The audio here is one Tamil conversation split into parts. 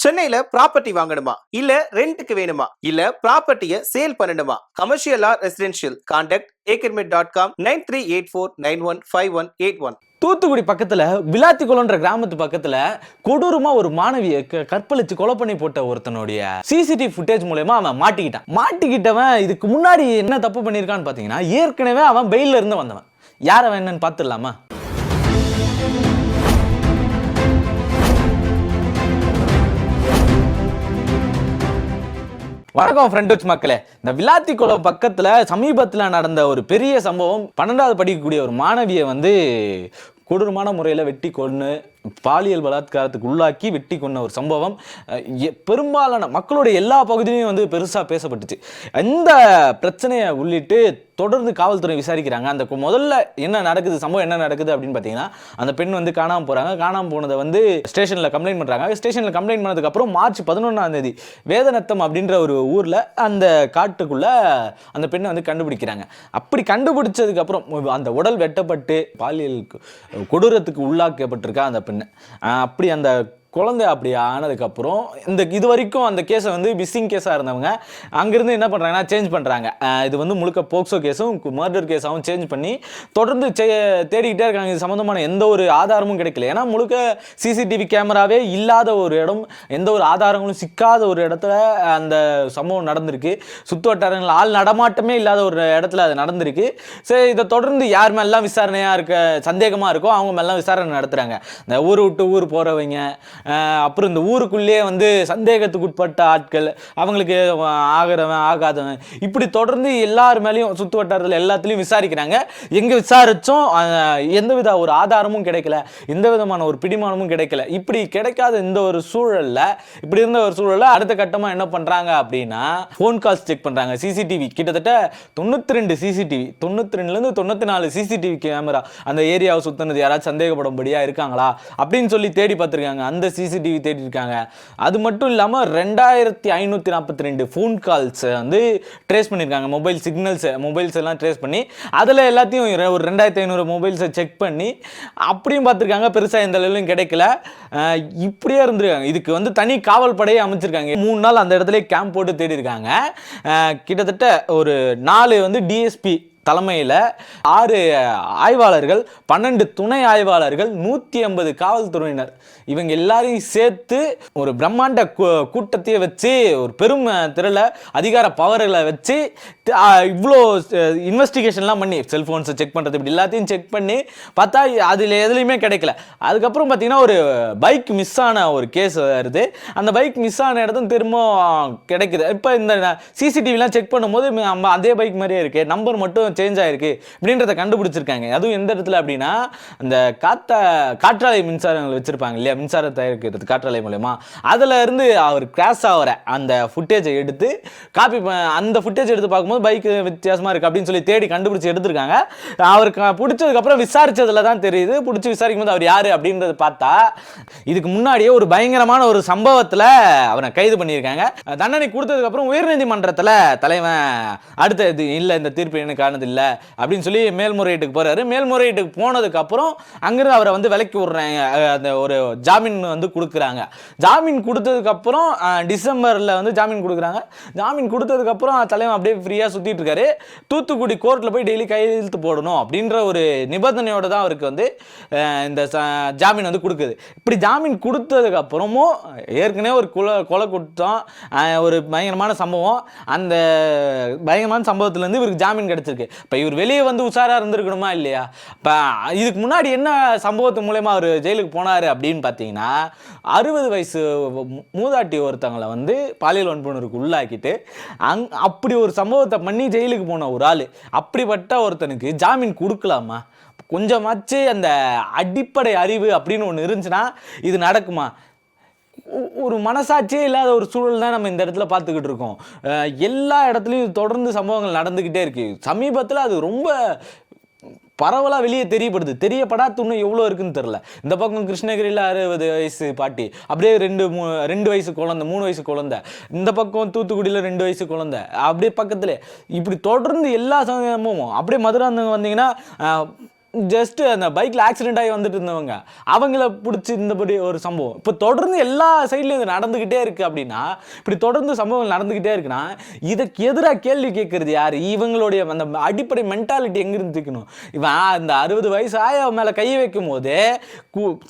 சென்னையில ப்ராப்பர்ட்டி வாங்கணுமா இல்ல ரெண்டுக்கு வேணுமா இல்ல ப்ராப்பர்ட்டியை சேல் பண்ணணுமா? கமர்ஷியலா ரெசிடென்ஷியல்? Contact akermit.com 9384915181. தூத்துக்குடி பக்கத்துல விளாத்திக்குளம்ன்ற கிராமத்து பக்கத்துல கொடூரமா ஒரு மாணவியை கற்பழிச்சு கொலை பண்ணி போட்ட ஒருத்தனுடைய சிசிடிவி ஃபுட்டேஜ் மூலமா அவன் மாட்டிக்கிட்டவன் இதுக்கு முன்னாடி என்ன தப்பு பண்ணியிருக்கான்னு பாத்தீங்கன்னா, ஏற்கனவே அவன் பெயில்ல இருந்து வந்தவன். யார் அவன் என்னன்னு பார்த்துடலாமா? வணக்கம் ஃப்ரெண்ட்ஸ் மக்களே. இந்த விளாத்திக்குளம் பக்கத்துல சமீபத்தில் நடந்த ஒரு பெரிய சம்பவம், 12வது படிக்கக்கூடிய ஒரு மாணவியை கொடூரமான முறையில் வெட்டி கொன்று பாலியல் பலாத்காரத்துக்கு உள்ளாக்கி வெட்டி கொண்ட ஒரு சம்பவம் பெரும்பாலான மக்களுடைய எல்லா பகுதியிலையும் பெருசாக பேசப்பட்டுச்சு. இந்த பிரச்சனையை உள்ளிட்டு தொடர்ந்து காவல்துறை விசாரிக்கிறாங்க. அந்த முதல்ல என்ன நடக்குது, சம்பவம் என்ன நடக்குது அப்படின்னு பார்த்தீங்கன்னா, அந்த பெண் காணாமல் போகிறாங்க. காணாமல் போனதை ஸ்டேஷனில் கம்ப்ளைண்ட் பண்ணுறாங்க. ஸ்டேஷனில் கம்ப்ளைண்ட் பண்ணதுக்கப்புறம் மார்ச் 11 வேதநத்தம் அப்படின்ற ஒரு ஊரில் அந்த காட்டுக்குள்ளே அந்த பெண்ணை கண்டுபிடிக்கிறாங்க. அப்படி கண்டுபிடிச்சதுக்கப்புறம் அந்த உடல் வெட்டப்பட்டு பாலியல் கொடூரத்துக்கு உள்ளாக்கப்பட்டிருக்கா அந்த பெண். அப்படி அந்த குழந்தை அப்படி ஆனதுக்கப்புறம் இது வரைக்கும் அந்த கேஸை மிஸ்ஸிங் கேஸாக இருந்தவங்க அங்கேருந்து என்ன பண்ணுறாங்கன்னா சேஞ்ச் பண்ணுறாங்க. இது முழுக்க போக்சோ கேஸும் மர்டர் கேஸாகவும் சேஞ்ச் பண்ணி தொடர்ந்து தேடிக்கிட்டே இருக்காங்க. இது சம்மந்தமான எந்த ஒரு ஆதாரமும் கிடைக்கல. ஏன்னா முழுக்க சிசிடிவி கேமராவே இல்லாத ஒரு இடம், எந்த ஒரு ஆதாரங்களும் சிக்காத ஒரு இடத்துல அந்த சம்பவம் நடந்திருக்கு. சுற்று வட்டாரங்கள் ஆள் நடமாட்டமே இல்லாத ஒரு இடத்துல அது நடந்திருக்கு. சரி, இதை தொடர்ந்து யார் மேலாம் விசாரணையாக இருக்க சந்தேகமாக இருக்கோ அவங்க மேலாம் விசாரணை நடத்துகிறாங்க. இந்த ஊர் விட்டு ஊர் போகிறவங்க, அப்புறம் இந்த ஊருக்குள்ளேயே சந்தேகத்துக்கு உட்பட்ட ஆட்கள், அவங்களுக்கு ஆகிறவன் ஆகாதவன், இப்படி தொடர்ந்து எல்லார் மேலேயும் சுற்று வட்டாரத்தில் எல்லாத்துலேயும் விசாரிக்கிறாங்க. எங்கே விசாரித்தோம் எந்தவித ஒரு ஆதாரமும் கிடைக்கல, எந்த விதமான ஒரு பிடிமானமும் கிடைக்கல. இப்படி கிடைக்காத இந்த ஒரு சூழலில் இப்படி இருந்த ஒரு சூழலில் அடுத்த கட்டமாக என்ன பண்ணுறாங்க அப்படின்னா, ஃபோன் கால்ஸ் செக் பண்ணுறாங்க. சிசிடிவி கிட்டத்தட்ட 92 சிசிடிவி, 92லேருந்து 94 சிசிடிவி கேமரா அந்த ஏரியாவை சுற்றினது யாராச்சும் சந்தேகப்படும்படியாக இருக்காங்களா அப்படின்னு சொல்லி தேடி பார்த்துருக்காங்க. அந்த சிசிடிவி தேடி இருக்காங்க. அது மட்டும் இல்லாமல் 2542 ஃபோன் கால்ஸ் ட்ரேஸ் பண்ணியிருக்காங்க. மொபைல் சிக்னல்ஸ், மொபைல்ஸ் எல்லாம் ட்ரேஸ் பண்ணி அதில் எல்லாத்தையும் ஒரு 2500 மொபைல்ஸை செக் பண்ணி அப்படியும் பார்த்துருக்காங்க. பெருசாக எந்த அளவுலையும் கிடைக்கல. இப்படியே இருந்திருக்காங்க. இதுக்கு தனி காவல் படையை அமைச்சிருக்காங்க. 3 நாள் அந்த இடத்துல கேம்ப் போட்டு தேடி இருக்காங்க. கிட்டத்தட்ட ஒரு 4 டிஎஸ்பி தலைமையில் 6 ஆய்வாளர்கள், 12 துணை ஆய்வாளர்கள், 150 காவல்துறையினர், இவங்க எல்லாரையும் சேர்த்து ஒரு பிரம்மாண்ட கூட்டத்தையே வச்சு ஒரு பெரும் திரள அதிகார பவர்களை வச்சு இவ்வளோ இன்வெஸ்டிகேஷன்லாம் பண்ணி செல்ஃபோன்ஸை செக் பண்ணுறது இப்படி எல்லாத்தையும் செக் பண்ணி பார்த்தா அதில் எதுலேயுமே கிடைக்கல. அதுக்கப்புறம் பார்த்தீங்கன்னா ஒரு பைக் மிஸ் ஆன ஒரு கேஸ் வருது. அந்த பைக் மிஸ் ஆன இடத்துல திரும்ப கிடைக்குது. இப்போ இந்த சிசிடிவிலாம் செக் பண்ணும்போது அதே பைக் மாதிரியே இருக்குது, நம்பர் மட்டும் சேஞ்ச் ஆயிருக்கு அப்படின்றத கண்டுபிடிச்சிருக்காங்க. அதுவும் எந்த இடத்துல அப்படின்னா, அந்த காற்றாலை மின்சாரங்கள் வச்சிருப்பாங்க இல்லையா, மின்சாரம் தயாரிக்கிறது காற்றாலை மூலமா, அதுல இருந்து அவர் கிராஷ் ஆகிற அந்த ஃபுட்டேஜை எடுத்து அந்த ஃபுட்டேஜ் எடுத்து பார்க்கும்போது பைக் வித்தியாசமா இருக்கு அப்படின்னு சொல்லி தேடி கண்டுபிடிச்சு எடுத்திருக்காங்க. அவருக்கு பிடிச்சதுக்கு அப்புறம் விசாரிச்சதுல தான் தெரியுது. பிடிச்சி விசாரிக்கும் போது அவர் யாரு அப்படின்றது பார்த்தா, இதுக்கு முன்னாடியே ஒரு பயங்கரமான ஒரு சம்பவத்துல அவரை கைது பண்ணியிருக்காங்க. தண்டனை கொடுத்ததுக்கு அப்புறம் உயர்நீதிமன்றத்தில் தலைவன் அடுத்த இது இல்லை, இந்த தீர்ப்பு எனக்கு ஆனது இல்லை அப்படின்னு சொல்லி மேல்முறையீட்டுக்கு போறாரு. மேல்முறையீட்டுக்கு போனதுக்கு அப்புறம் அங்கிருந்து அவரை விலக்கி விடுறாங்க. அந்த ஒரு ஜாமீன் கொடுக்குறாங்க. ஜாமீன் கொடுத்ததுக்கு அப்புறம் டிசம்பர்ல ஜாமீன் கொடுக்குறாங்க. ஜாமீன் கொடுத்ததுக்கு அப்புறம் தலைவன் அப்படியே ஃப்ரீயா சுத்திட்டு இருக்காரு. தூத்துக்குடி கோர்ட்ல போய் டெய்லி கையெழுத்து போடணும் அப்படின்ற ஒரு நிபந்தனையோட தான் அவருக்கு இந்த ஜாமீன் கொடுக்குது. இப்படி ஜாமீன் கொடுத்ததுக்கு அப்புறமும் ஏற்கனவே ஒரு கொலை குற்றம், ஒரு பயங்கரமான சம்பவம், அந்த பயங்கரமான சம்பவத்திலேருந்து இவருக்கு ஜாமீன் கிடைச்சிருக்கு. இப்போ இவர் வெளியே உஷாராக இருந்திருக்கணுமா இல்லையா? இப்போ இதுக்கு முன்னாடி என்ன சம்பவத்து மூலமா அவர் ஜெயிலுக்கு போனார் அப்படின்னு பார்த்தீங்கன்னா, 60 வயசு மூதாட்டி ஒருத்தவங்களை பாலியல் வன்புணர்வுக்கு உள்ளாக்கிட்டு அப்படி ஒரு சம்பவத்தை பண்ணி ஜெயிலுக்கு போன ஒரு ஆள். அப்படிப்பட்ட ஒருத்தனுக்கு ஜாமீன் கொடுக்கலாமா? கொஞ்சமாச்சு அந்த அடிப்படை அறிவு அப்படின்னு ஒன்று இருந்துச்சுன்னா இது நடக்குமா? ஒரு மனசாட்சியே இல்லாத ஒரு சூழல் தான் நம்ம இந்த இடத்துல பார்த்துக்கிட்டு இருக்கோம். எல்லா இடத்துலையும் தொடர்ந்து சம்பவங்கள் நடந்துக்கிட்டே இருக்கு. சமீபத்தில் அது ரொம்ப பரவலாக வெளியே தெரியப்படாத இன்னும் எவ்வளோ இருக்குன்னு தெரில. இந்த பக்கம் கிருஷ்ணகிரியில் 60 வயசு பாட்டி, அப்படியே 2 வயசு குழந்தை, 3 வயசு குழந்தை, இந்த பக்கம் தூத்துக்குடியில் 2 வயசு குழந்தை, அப்படியே பக்கத்தில் இப்படி தொடர்ந்து எல்லா சமயமும் அப்படியே மதுரை வந்தீங்கன்னா ஜஸ்ட் அந்த பைக்கில் ஆக்சிடென்ட் ஆகி வந்துட்டு இருந்தவங்க அவங்கள பிடிச்சி இந்தபடி ஒரு சம்பவம் இப்போ தொடர்ந்து எல்லா சைட்லையும் இது நடந்துக்கிட்டே இருக்குது அப்படின்னா, இப்படி தொடர்ந்து சம்பவங்கள் நடந்துக்கிட்டே இருக்குன்னா இதுக்கு எதிராக கேள்வி கேட்கறது யார்? இவங்களுடைய அந்த அடிப்படை மென்டாலிட்டி எங்கிருந்து இருக்கணும்? இவன் அந்த 60 வயசு ஆய மேலே கை வைக்கும் போதே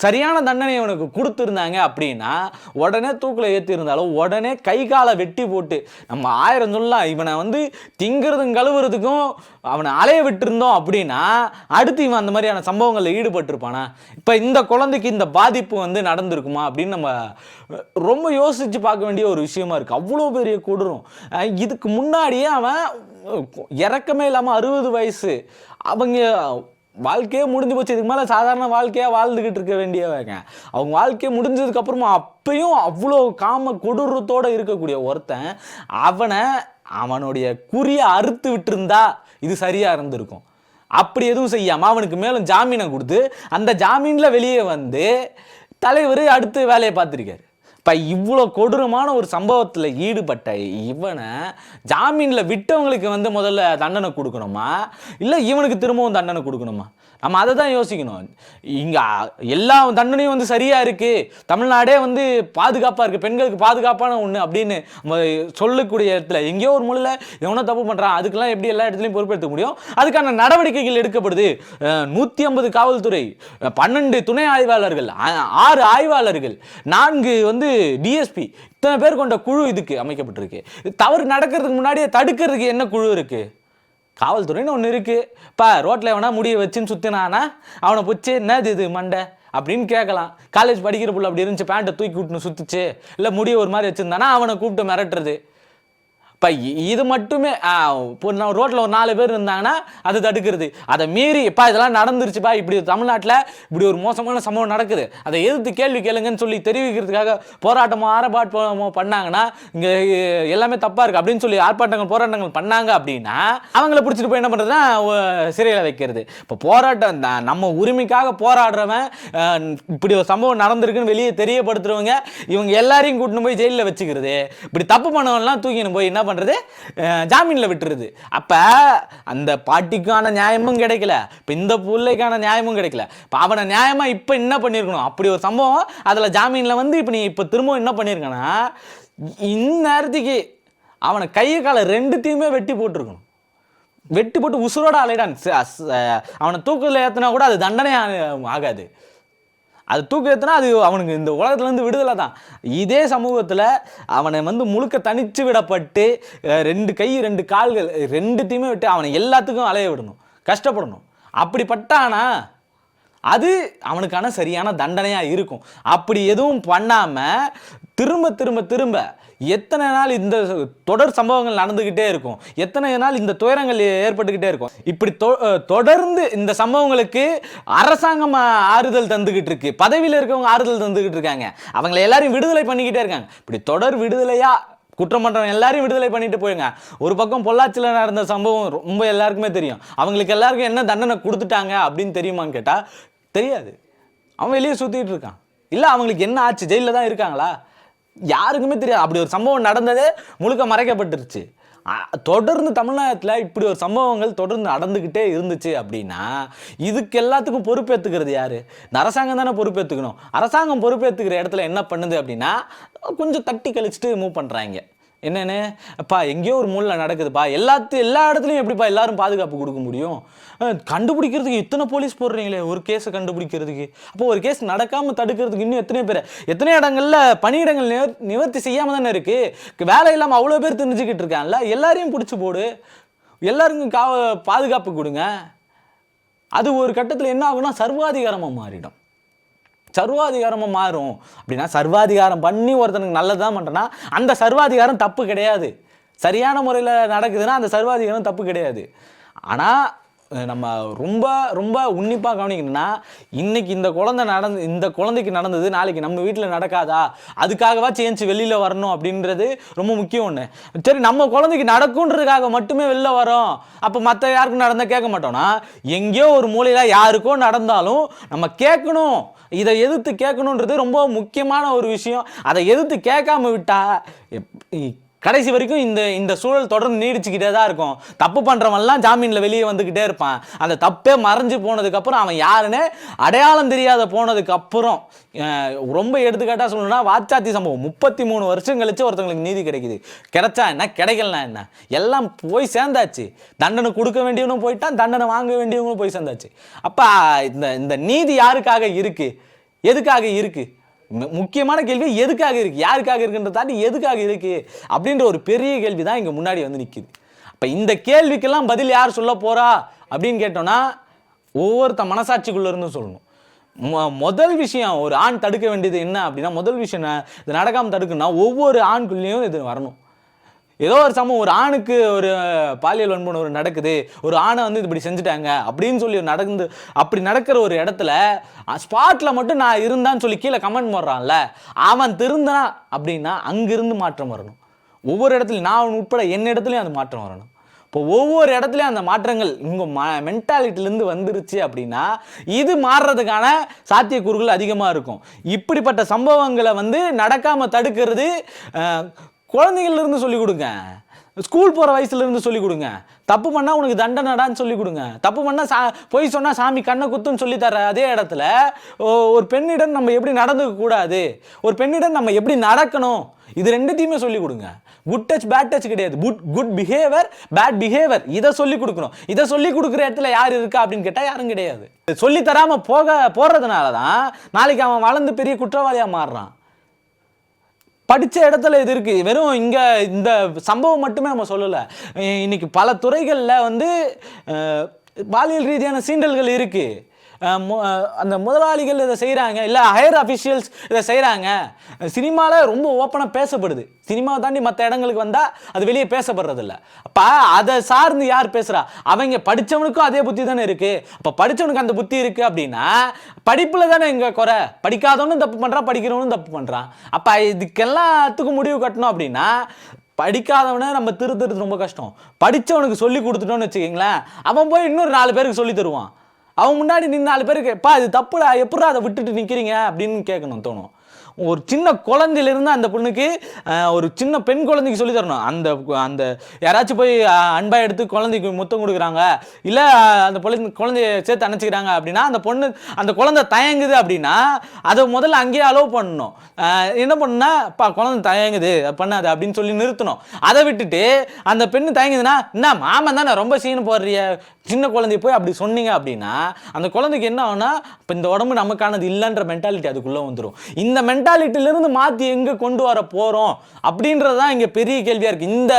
சரியான தண்டனை இவனுக்கு கொடுத்துருந்தாங்க அப்படின்னா உடனே தூக்கில் ஏற்றிருந்தாலும் உடனே கை காலை வெட்டி போட்டு நம்ம 1000 சொல்லலாம், இவனை வந்து திங்கிறதும் கழுவுறதுக்கும் அவனை அலைய விட்டுருந்தோம் அப்படின்னா அடுத்து இவன் அந்த மாதிரியான சம்பவங்களில் ஈடுபட்டிருப்பானா? இப்போ இந்த குழந்தைக்கு இந்த பாதிப்பு வந்து நடந்திருக்குமா அப்படின்னு நம்ம ரொம்ப யோசித்து பார்க்க வேண்டிய ஒரு விஷயமா இருக்குது. அவ்வளோ பெரிய கொடூரம். இதுக்கு முன்னாடியே அவன் இறக்கமே இல்லாமல் 60 வயசு அவங்க வாழ்க்கையே முடிஞ்சு போச்சு. இதுக்கு மேலே சாதாரண வாழ்க்கையாக வாழ்ந்துக்கிட்டு இருக்க வேண்டியவங்க அவங்க வாழ்க்கையே முடிஞ்சதுக்கப்புறமா அப்பயும் அவ்வளோ காம கொடூரத்தோடு இருக்கக்கூடிய ஒருத்தன் அவனுடைய குறியை அறுத்து விட்டுருந்தா இது சரியாக இருந்திருக்கும். அப்படி எதுவும் செய்யாமல் அவனுக்கு மேலும் ஜாமீனை கொடுத்து அந்த ஜாமீனில் வெளியே வந்து தலைவர் அடுத்து வேலையை பார்த்துருக்காரு. இப்போ இவ்வளோ கொடூரமான ஒரு சம்பவத்தில் ஈடுபட்ட இவனை ஜாமீனில் விட்டவங்களுக்கு வந்து முதல்ல தண்டனை கொடுக்கணுமா, இல்லை இவனுக்கு திரும்பவும் தண்டனை கொடுக்கணுமா? நம்ம அதை தான் யோசிக்கணும். இங்கே எல்லா தண்டனையும் வந்து சரியாக இருக்குது, தமிழ்நாடே வந்து பாதுகாப்பாக இருக்குது, பெண்களுக்கு பாதுகாப்பான ஒன்று அப்படின்னு சொல்லக்கூடிய இடத்துல எங்கேயோ ஒரு மூலையில் எவனோ தப்பு பண்ணுறான், அதுக்கெல்லாம் எப்படி எல்லா இடத்துலையும் பொறுப்பெடுக்க முடியும்? அதுக்கான நடவடிக்கைகள் எடுக்கப்படுது. 150 காவல்துறை, 12 துணை ஆய்வாளர்கள், 6 ஆய்வாளர்கள், 4 வந்து டிஎஸ்பி, இத்தனை பேர் கொண்ட குழு இதுக்கு அமைக்கப்பட்டிருக்கு. தவறு நடக்கிறதுக்கு முன்னாடியே தடுக்கிறதுக்கு என்ன குழு இருக்குது? காவல்துறைன்னு ஒன்று இருக்குது. இப்போ ரோட்டில் எவனா முடிய வச்சுன்னு சுற்றினானா அவனை பிடிச்சி என்னது இது மண்டை அப்படின்னு கேட்கலாம். காலேஜ் படிக்கிற புள்ள அப்படி இருந்துச்சு, பேண்ட்டை தூக்கி விட்டுன்னு சுற்றிச்சு, இல்லை முடிய ஒரு மாதிரி வச்சுருந்தானா அவனை கூப்பிட்டு மிரட்டுறது. இப்போ இது மட்டுமே இப்போ ரோட்டில் ஒரு 4 பேர் இருந்தாங்கன்னா அது தடுக்கிறது. அதை மீறி இப்போ இதெல்லாம் நடந்துருச்சுப்பா, இப்படி தமிழ்நாட்டில் இப்படி ஒரு மோசமான சம்பவம் நடக்குது, அதை எதிர்த்து கேள்வி கேளுங்கன்னு சொல்லி தெரிவிக்கிறதுக்காக போராட்டமோ ஆர்ப்பாட்டமோ பண்ணாங்கன்னா இங்கே எல்லாமே தப்பாக இருக்குது அப்படின்னு சொல்லி போராட்டங்கள் பண்ணாங்க அப்படின்னா அவங்கள பிடிச்சிட்டு போய் என்ன பண்ணுறதுன்னா சிறையில் வைக்கிறது. இப்போ போராட்டம் நம்ம உரிமைக்காக போராடுறவன் இப்படி ஒரு சம்பவம் நடந்திருக்குன்னு வெளியே தெரியப்படுத்துறவங்க இவங்க எல்லாரையும் கூட்டின்னு போய் ஜெயிலில் வச்சுக்கிறது. இப்படி தப்பு பண்ணவன்லாம் தூக்கின்னு போய் என்ன பண்றது, ஜாமீன்ல விட்டுருது. அப்ப அந்த பாட்டிக்கான நியாயமும் கிடைக்கல, இப்ப இந்த பிள்ளைக்கான நியாயமும் கிடைக்கல. இப்ப அவனை நியாயமா இப்ப என்ன பண்ணிருக்கணும்? அப்படி ஒரு சம்பவம் அதுல ஜாமீன்ல வந்து இப்ப நீ இப்ப திரும்ப என்ன பண்ணிருக்கனா, இந்நேரத்துக்கு அவனை கையை காலை 2த்தையுமே வெட்டி போட்டிருக்கணும். வெட்டி போட்டு உசுரோட அலைடான். அவனை தூக்கில் ஏற்றினா கூட அது தண்டனை ஆகாது. அது தூக்கி ஏற்றினா அது அவனுக்கு இந்த உலகத்துலேருந்து விடுதலை தான். இதே சமூகத்தில் அவனை வந்து முழுக்க தனித்து விடப்பட்டு 2 கை 2 கால்கள் 2த்தையுமே விட்டு அவனை எல்லாத்துக்கும் அலைய விடணும், கஷ்டப்படணும். அப்படிப்பட்டானா அது அவனுக்கான சரியான தண்டனையாக இருக்கும். அப்படி எதுவும் பண்ணாமல் திரும்ப திரும்ப திரும்ப எத்தனை நாள் இந்த தொடர் சம்பவங்கள் நடந்துக்கிட்டே இருக்கும், எத்தனை நாள் இந்த துயரங்கள் ஏற்பட்டுக்கிட்டே இருக்கும். இப்படி தொடர்ந்து இந்த சம்பவங்களுக்கு அரசாங்கம் ஆறுதல் தந்துக்கிட்டு இருக்கு, பதவியில் இருக்கவங்க ஆறுதல் தந்துக்கிட்டு இருக்காங்க, அவங்களை எல்லாரையும் விடுதலை பண்ணிக்கிட்டே இருக்காங்க. இப்படி தொடர் விடுதலையா குற்றம் பண்ணுறவங்க எல்லாரையும் விடுதலை பண்ணிட்டு போயிருங்க. ஒரு பக்கம் பொள்ளாச்சியில் நடந்த சம்பவம் ரொம்ப எல்லாருக்குமே தெரியும். அவங்களுக்கு எல்லாருக்கும் என்ன தண்டனை கொடுத்துட்டாங்க அப்படின்னு தெரியுமான்னு கேட்டால் தெரியாது. அவன் வெளியே சுற்றிட்டு இருக்கான். இல்லை அவங்களுக்கு என்ன ஆச்சு, ஜெயிலில் தான் இருக்காங்களா, யாருக்குமே தெரியாது. அப்படி ஒரு சம்பவம் நடந்ததே முழுக்க மறைக்கப்பட்டுருச்சு. தொடர்ந்து தமிழ்நாட்டில் இப்படி ஒரு சம்பவங்கள் தொடர்ந்து நடந்துக்கிட்டே இருந்துச்சு அப்படின்னா இதுக்கு எல்லாத்துக்கும் பொறுப்பேற்றுக்கிறது யாரு? இந்த அரசாங்கம் தானே பொறுப்பேற்றுக்கணும். அரசாங்கம் பொறுப்பேற்றுக்கிற இடத்துல என்ன பண்ணுது அப்படின்னா கொஞ்சம் தட்டி கழிச்சுட்டு மூவ் பண்ணுறாங்க. என்னென்னு அப்பா எங்கேயோ ஒரு மூலையில் நடக்குதுப்பா, எல்லா இடத்துலையும் எப்படிப்பா எல்லாரும் பாதுகாப்பு கொடுக்க முடியும்? கண்டுபிடிக்கிறதுக்கு இத்தனை போலீஸ் போடுறீங்களே ஒரு கேஸை கண்டுபிடிக்கிறதுக்கு, அப்போ ஒரு கேஸ் நடக்காமல் தடுக்கிறதுக்கு இன்னும் எத்தனை இடங்களில் பணியிடங்கள் நிவர்த்தி செய்யாமல் தானே இருக்குது. வேலை இல்லாமல் அவ்வளோ பேர் தெரிஞ்சுக்கிட்டு இருக்காங்கல்ல, எல்லாரையும் பிடிச்சி போடு, எல்லாருக்கும் பாதுகாப்பு கொடுங்க. அது ஒரு கட்டத்தில் என்ன ஆகும்னா சர்வாதிகாரமாக மாறிடும். சர்வாதிகாரமாக மாறும். அப்படின்னா சர்வாதிகாரம் பண்ணி ஒருத்தனுக்கு நல்லதான் பண்ணுறேன்னா அந்த சர்வாதிகாரம் தப்பு கிடையாது. சரியான முறையில் நடக்குதுன்னா அந்த சர்வாதிகாரம் தப்பு கிடையாது. ஆனால் நம்ம ரொம்ப ரொம்ப உன்னிப்பாக கவனிக்கணும்னா இன்னைக்கு இந்த குழந்தைக்கு நடந்தது நாளைக்கு நம்ம வீட்டில் நடக்காதா, அதுக்காகவாச்சும் ஏஞ்சி வெளியில் வரணும் அப்படின்றது ரொம்ப முக்கியம் ஒன்று. சரி நம்ம குழந்தைக்கு நடக்குன்றதுக்காக மட்டுமே வெளில வரோம், அப்போ மற்ற யாருக்கும் நடந்தால் கேட்க மாட்டோம்னா எங்கேயோ ஒரு மூலையில் யாருக்கோ நடந்தாலும் நம்ம கேட்கணும், இதை எதிர்த்து கேட்கணுன்றது ரொம்ப முக்கியமான ஒரு விஷயம். அதை எதிர்த்து கேட்காம விட்டா கடைசி வரைக்கும் இந்த இந்த சூழல் தொடர்ந்து நீடிச்சுக்கிட்டே தான் இருக்கும். தப்பு பண்ணுறவன்லாம் ஜாமீனில் வெளியே வந்துக்கிட்டே இருப்பான். அந்த தப்பே மறைஞ்சு போனதுக்கப்புறம் அவன் யாருன்னு அடையாளம் தெரியாத போனதுக்கப்புறம் ரொம்ப எடுத்துக்காட்டாக சொல்லணும்னா வாச்சாத்தி சம்பவம் 33 வருஷம் கழிச்சு ஒருத்தவங்களுக்கு நீதி கிடைக்குது. கிடைச்சா என்ன, கிடைக்கலனா என்ன, எல்லாம் போய் சேர்ந்தாச்சு. தண்டனை கொடுக்க வேண்டியவனும் போயிட்டான், தண்டனை வாங்க வேண்டியவங்களும் போய் சேர்ந்தாச்சு. அப்போ இந்த நீதி யாருக்காக இருக்கு, எதுக்காக இருக்கு? முக்கியமான கேள்வி எதுக்காக இருக்கு, யாருக்காக இருக்குன்றத தாண்டி எதுக்காக இருக்கு அப்படின்ற ஒரு பெரிய கேள்வி தான் இங்க முன்னாடி வந்து நிக்குது. அப்ப இந்த கேள்விக்கெல்லாம் பதில் யார் சொல்ல போறா அப்படின்னு கேட்டோம்னா ஒவ்வொருத்த மனசாட்சிக்குள்ள இருந்து சொல்லணும். முதல் விஷயம், ஒரு ஆண் தடுக்க வேண்டியது என்ன அப்படின்னா, முதல் விஷயம் இது நடக்காம தடுக்கணும்னா ஒவ்வொரு ஆண்குள்ளேயும் இது வரணும். ஏதோ ஒரு சமயம் ஒரு ஆணுக்கு ஒரு பாலியல் வன்முறை நடக்குது, ஒரு ஆணை வந்து இப்படி செஞ்சுட்டாங்க அப்படின்னு சொல்லி அப்படி நடக்கிற ஒரு இடத்துல ஸ்பாட்ல மட்டும் நான் இருந்தான்னு சொல்லி கீழே கமெண்ட் போடுறான்ல, அவன் திருந்தான் அப்படின்னா அங்கிருந்து மாற்றம் வரணும். ஒவ்வொரு இடத்துலையும் நான் உட்பட என்ன இடத்துலையும் அந்த மாற்றம் வரணும். இப்போ ஒவ்வொரு இடத்துலையும் அந்த மாற்றங்கள் உங்கள் மென்டாலிட்டிலேருந்து வந்துருச்சு அப்படின்னா இது மாறுறதுக்கான சாத்தியக்கூறுகள் அதிகமாக இருக்கும். இப்படிப்பட்ட சம்பவங்களை வந்து நடக்காமல் தடுக்கிறது குழந்தைகள்லேருந்து சொல்லிக் கொடுங்க, ஸ்கூல் போகிற வயசுலேருந்து சொல்லிக் கொடுங்க. தப்பு பண்ணால் உனக்கு தண்டனைடான்னு சொல்லிக் கொடுங்க. தப்பு பண்ணால் பொய் சொன்னால் சாமி கண்ணை குத்துன்னு சொல்லித்தர அதே இடத்துல ஒரு பெண்ணிடம் நம்ம எப்படி நடந்துக்க கூடாது, ஒரு பெண்ணிடம் நம்ம எப்படி நடக்கணும், இது ரெண்டுத்தையுமே சொல்லிக் கொடுங்க. குட் டச் பேட் டச் கிடையாது, குட் பிஹேவியர் பேட் பிஹேவியர், இதை சொல்லிக் கொடுக்கணும். இதை சொல்லிக் கொடுக்குற இடத்துல யார் இருக்கா அப்படின்னு கேட்டால் யாரும் கிடையாது. சொல்லி தராமல் போகிறதுனால தான் நாளைக்கு அவன் வளர்ந்து பெரிய குற்றவாளியாக மாறுறான். படித்த இடத்துல இது இருக்குது. வெறும் இங்கே இந்த சம்பவம் மட்டுமே நம்ம சொல்லலை. இன்னைக்கு பல துறைகளில் வந்து பாலியல் ரீதியான சீண்டல்கள் இருக்குது. அந்த முதலாளிகள் இதை செய்கிறாங்க, இல்லை ஹையர் அஃபிஷியல்ஸ் இதை செய்கிறாங்க. சினிமாவில் ரொம்ப ஓப்பனாக பேசப்படுது. சினிமாவை தாண்டி மற்ற இடங்களுக்கு வந்தால் அது வெளியே பேசப்படுறதில்ல. அப்போ அதை சார்ந்து யார் பேசுகிறா? அவங்க படித்தவனுக்கும் அதே புத்தி தானே இருக்குது. அப்போ படித்தவனுக்கு அந்த புத்தி இருக்குது அப்படின்னா படிப்பில் தானே இங்கே குறை. படிக்காதவனும் தப்பு பண்ணுறான், படிக்கிறவனும் தப்பு பண்ணுறான். அப்போ இதுக்கெல்லாத்துக்கும் முடிவு கட்டணும் அப்படின்னா படிக்காதவனை நம்ம திருத்துறது ரொம்ப கஷ்டம். படித்தவனுக்கு சொல்லி கொடுத்துட்டோன்னு வச்சுக்கிங்களேன், அவன் போய் இன்னொரு 4 பேருக்கு சொல்லி தருவான். அவன் முன்னாடி நின்று 4 பேருக்கு இது தப்புடா, எப்படா அதை விட்டுட்டு நிற்கிறீங்க அப்படின்னு கேட்கணும் தோணும். ஒரு சின்ன குழந்தையிலிருந்து அந்த பொண்ணுக்கு ஒரு சின்ன பெண் குழந்தைக்கு சொல்லி தரணும். அந்த யாராச்சும் போய் அன்பா எடுத்து குழந்தைக்கு முத்தம் கொடுக்குறாங்க, இல்லை அந்த குழந்தைய சேர்த்து அணைச்சிக்கிறாங்க அப்படின்னா அந்த குழந்தை தயங்குது அப்படின்னா அதை முதல்ல அங்கேயே அலோவ் பண்ணணும். என்ன பண்ணுன்னா குழந்தை தயங்குது பண்ணாது அப்படின்னு சொல்லி நிறுத்தணும். அதை விட்டுட்டு அந்த பெண்ணு தயங்குதுன்னா என்ன மாமன் தானே ரொம்ப சீன் போடுறிய, சின்ன குழந்தைய போய் அப்படி சொன்னீங்க அப்படின்னா அந்த குழந்தைக்கு என்ன ஆகுனா இப்போ இந்த உடம்பு நமக்கானது இல்லைன்ற மென்டாலிட்டி அதுக்குள்ளே வந்துடும். இந்த மென்டாலிட்டியிலிருந்து மாற்றி எங்கே கொண்டு வர போகிறோம் அப்படின்றது தான் இங்கே பெரிய கேள்வியாக இருக்குது.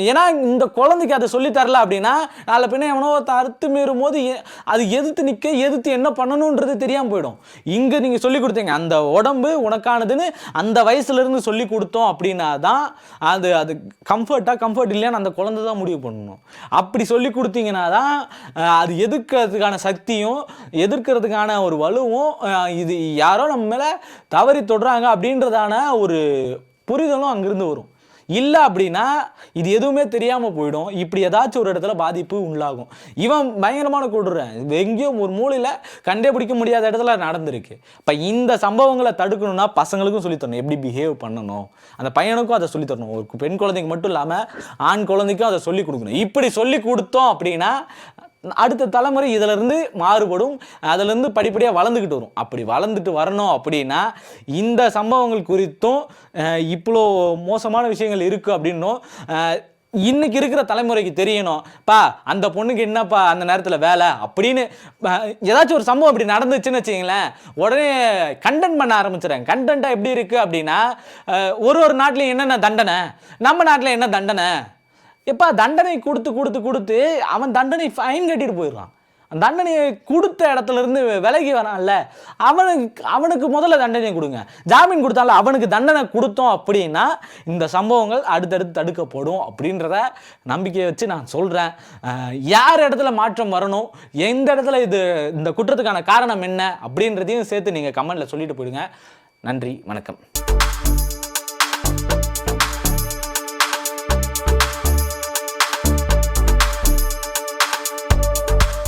ஏன்னா இந்த குழந்தைக்கு அதை சொல்லித்தரல அப்படின்னா நாளை பின்ன எவனோ அறுத்து மீறும் போது அது எதிர்த்து நிற்க, எதிர்த்து என்ன பண்ணணுன்றது தெரியாமல் போயிடும். இங்கே நீங்கள் சொல்லி கொடுத்தீங்க அந்த உடம்பு உனக்கானதுன்னு அந்த வயசுலேருந்து சொல்லி கொடுத்தோம் அப்படின்னா தான் அது கம்ஃபர்ட் இல்லையான்னு அந்த குழந்தை தான் முடிவு பண்ணணும். அப்படி சொல்லி கொடுத்தீங்கன்னா தான் அது எதிர்க்கிறதுக்கான சக்தியும் எதிர்க்கிறதுக்கான ஒரு வலுவும் இது யாரோ நம்ம மேலே தவறி தொடுறாங்க அப்படின்றதான ஒரு புரிதலும் அங்கிருந்து வரும். இல்லை அப்படின்னா இது எதுவுமே தெரியாமல் போயிடும். இப்படி ஏதாச்சும் ஒரு இடத்துல பாதிப்பு உண்டாகும். இவன் பயங்கரமான கொடுறேன் எங்கேயோ ஒரு மூலையில் கண்டுபிடிக்க முடியாத இடத்துல நடந்திருக்கு. இப்போ இந்த சம்பவங்களை தடுக்கணும்னா பசங்களுக்கும் சொல்லித்தரணும் எப்படி பிஹேவ் பண்ணணும், அந்த பையனுக்கும் அதை சொல்லித்தரணும். ஒரு பெண் குழந்தைக்கு மட்டும் இல்லாமல் ஆண் குழந்தைக்கும் அதை சொல்லி கொடுக்கணும். இப்படி சொல்லி கொடுத்தோம் அப்படின்னா அடுத்த தலைமுறை இதிலிருந்து மாறுபடும், அதிலிருந்து படிப்படியாக வளர்ந்துக்கிட்டு வரும். அப்படி வளர்ந்துட்டு வரணும் அப்படின்னா இந்த சம்பவங்கள் குறித்தும் இவ்வளோ மோசமான விஷயங்கள் இருக்குது அப்படின்னும் இன்னைக்கு இருக்கிற தலைமுறைக்கு தெரியணும். அந்த பொண்ணுக்கு என்னப்பா அந்த நேரத்தில் வேலை அப்படின்னு ஏதாச்சும் ஒரு சம்பவம் அப்படி நடந்துச்சுன்னு வச்சுங்களேன், உடனே கண்டென்ட் பண்ண ஆரம்பிச்சிடறேன். கண்டென்ட்டாக எப்படி இருக்குது அப்படின்னா ஒரு நாட்டிலையும் என்னென்ன தண்டனை, நம்ம நாட்டில் என்ன தண்டனை, எப்பா தண்டனை கொடுத்து அவன் தண்டனை ஃபைன் கட்டிட்டு போயிடுறான். அந்த தண்டனையை கொடுத்த இடத்துல இருந்து விலகி வரான்ல அவனுக்கு முதல்ல தண்டனை கொடுங்க. ஜாமீன் கொடுத்தால அவனுக்கு தண்டனை கொடுத்தோம் அப்படின்னா இந்த சம்பவங்கள் அடுத்தடுத்து தடுக்கப்படும் அப்படின்றத நம்பிக்கையை வச்சு நான் சொல்கிறேன். யார் இடத்துல மாற்றம் வரணும், எந்த இடத்துல இந்த குற்றத்துக்கான காரணம் என்ன அப்படின்றதையும் சேர்த்து நீங்கள் கமெண்ட்டில் சொல்லிட்டு போயிடுங்க. நன்றி, வணக்கம்.